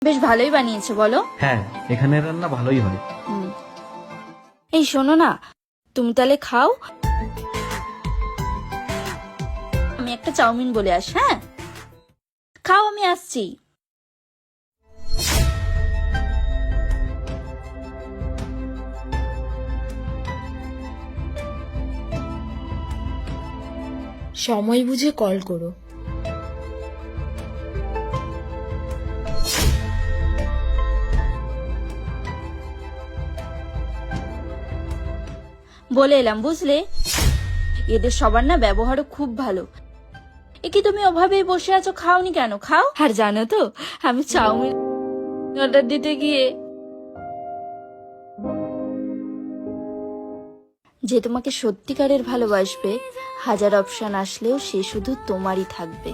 বেশ ভালোই বানিয়েছে বলো। হ্যাঁ, এখানের রান্না ভালোই হয়। এই শোনো না, তুমি তাহলে খাও, আমি একটা চাউমিন বলে আস। হ্যাঁ খাও, আমি আসছি। সময় বুঝে কল করো। বলে এলাম বুঝলে, এদের সবার না ব্যবহারও খুব ভালো। এ কি তুমি ওভাবেই বসে আছো, খাওনি কেন? খাও। আর জানো তো, আমি চাউমিন অর্ডার দিতে গিয়ে যে তোমাকে সত্যিকারের ভালোবাসবে, হাজার অপশন আসলেও সে শুধু তোমারই থাকবে।